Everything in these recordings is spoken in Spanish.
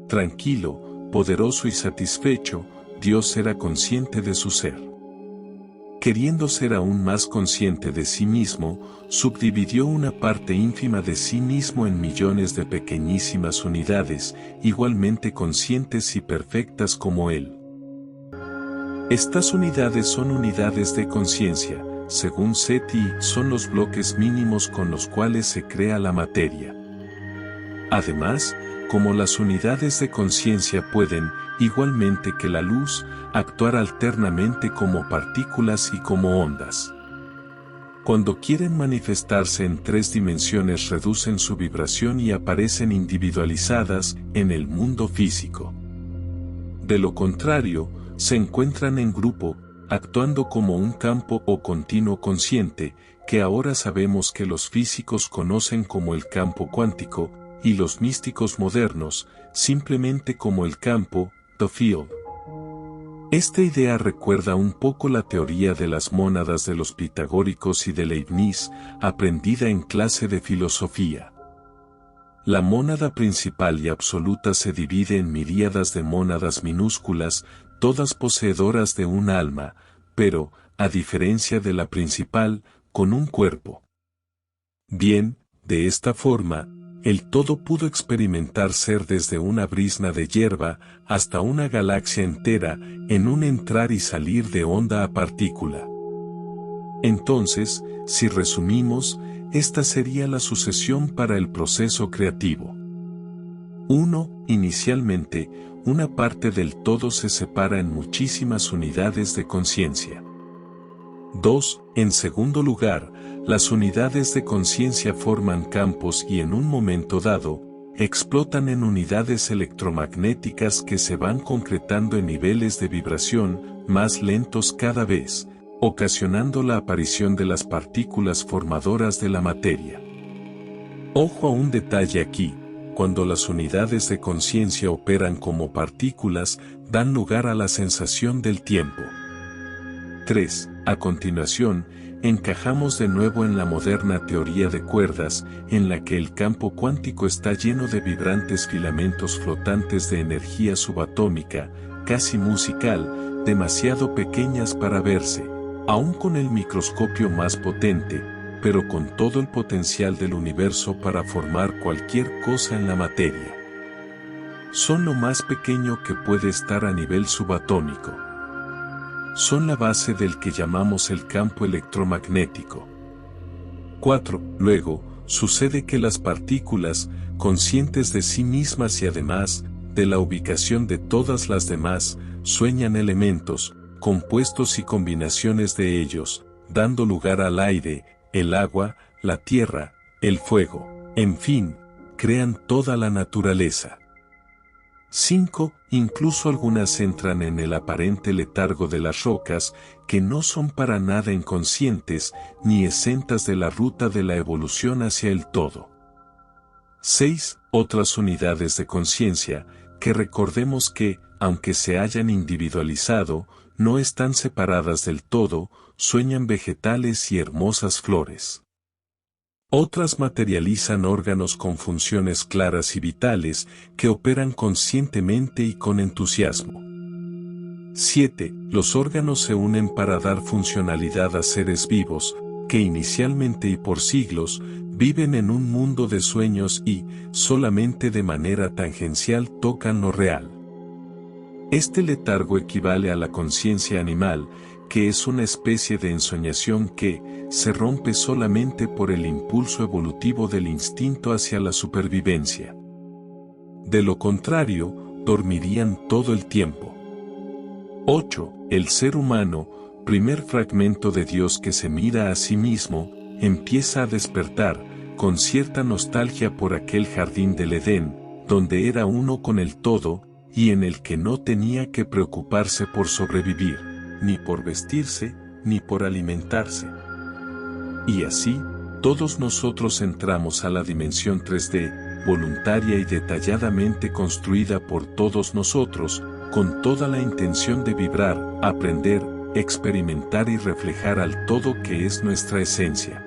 tranquilo, poderoso y satisfecho, Dios era consciente de su ser. Queriendo ser aún más consciente de sí mismo, subdividió una parte ínfima de sí mismo en millones de pequeñísimas unidades, igualmente conscientes y perfectas como él. Estas unidades son unidades de conciencia, según SETI, son los bloques mínimos con los cuales se crea la materia. Además, como las unidades de conciencia pueden, igualmente que la luz, actuar alternamente como partículas y como ondas. Cuando quieren manifestarse en 3 dimensiones reducen su vibración y aparecen individualizadas en el mundo físico. De lo contrario, se encuentran en grupo, actuando como un campo o continuo consciente, que ahora sabemos que los físicos conocen como el campo cuántico, y los místicos modernos, simplemente como el campo, the field. Esta idea recuerda un poco la teoría de las mónadas de los pitagóricos y de Leibniz, aprendida en clase de filosofía. La mónada principal y absoluta se divide en miríadas de mónadas minúsculas, todas poseedoras de un alma, pero, a diferencia de la principal, con un cuerpo. Bien, de esta forma, el todo pudo experimentar ser desde una brizna de hierba hasta una galaxia entera en un entrar y salir de onda a partícula. Entonces, si resumimos, esta sería la sucesión para el proceso creativo. 1. Inicialmente, una parte del todo se separa en muchísimas unidades de conciencia. 2. En segundo lugar, las unidades de conciencia forman campos y en un momento dado, explotan en unidades electromagnéticas que se van concretando en niveles de vibración más lentos cada vez, ocasionando la aparición de las partículas formadoras de la materia. Ojo a un detalle aquí, cuando las unidades de conciencia operan como partículas, dan lugar a la sensación del tiempo. 3. A continuación, encajamos de nuevo en la moderna teoría de cuerdas, en la que el campo cuántico está lleno de vibrantes filamentos flotantes de energía subatómica, casi musical, demasiado pequeñas para verse, aún con el microscopio más potente, pero con todo el potencial del universo para formar cualquier cosa en la materia. Son lo más pequeño que puede estar a nivel subatómico. Son la base del que llamamos el campo electromagnético. 4. Luego, sucede que las partículas, conscientes de sí mismas y además, de la ubicación de todas las demás, sueñan elementos, compuestos y combinaciones de ellos, dando lugar al aire, el agua, la tierra, el fuego, en fin, crean toda la naturaleza. 5. Incluso algunas entran en el aparente letargo de las rocas, que no son para nada inconscientes, ni exentas de la ruta de la evolución hacia el todo. 6. Otras unidades de conciencia, que recordemos que, aunque se hayan individualizado, no están separadas del todo, sueñan vegetales y hermosas flores. Otras materializan órganos con funciones claras y vitales, que operan conscientemente y con entusiasmo. 7. Los órganos se unen para dar funcionalidad a seres vivos, que inicialmente y por siglos, viven en un mundo de sueños y, solamente de manera tangencial tocan lo real. Este letargo equivale a la conciencia animal, que es una especie de ensoñación que se rompe solamente por el impulso evolutivo del instinto hacia la supervivencia. De lo contrario, dormirían todo el tiempo. 8. El ser humano, primer fragmento de Dios que se mira a sí mismo, empieza a despertar, con cierta nostalgia por aquel jardín del Edén, donde era uno con el todo, y en el que no tenía que preocuparse por sobrevivir, ni por vestirse, ni por alimentarse. Y así, todos nosotros entramos a la dimensión 3D, voluntaria y detalladamente construida por todos nosotros, con toda la intención de vibrar, aprender, experimentar y reflejar al todo que es nuestra esencia.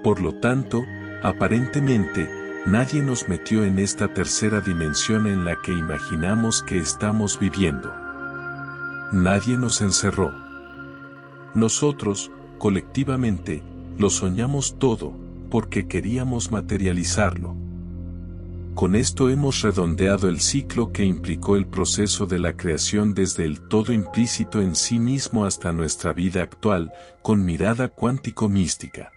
Por lo tanto, aparentemente, Nadie nos metió en esta tercera dimensión en la que imaginamos que estamos viviendo. Nadie nos encerró. Nosotros, colectivamente, lo soñamos todo, porque queríamos materializarlo. Con esto hemos redondeado el ciclo que implicó el proceso de la creación desde el todo implícito en sí mismo hasta nuestra vida actual, con mirada cuántico-mística.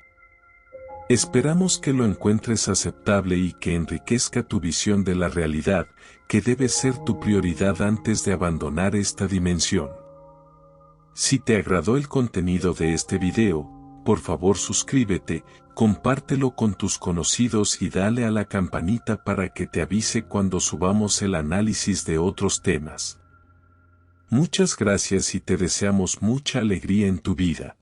Esperamos que lo encuentres aceptable y que enriquezca tu visión de la realidad, que debe ser tu prioridad antes de abandonar esta dimensión. Si te agradó el contenido de este video, por favor suscríbete, compártelo con tus conocidos y dale a la campanita para que te avise cuando subamos el análisis de otros temas. Muchas gracias y te deseamos mucha alegría en tu vida.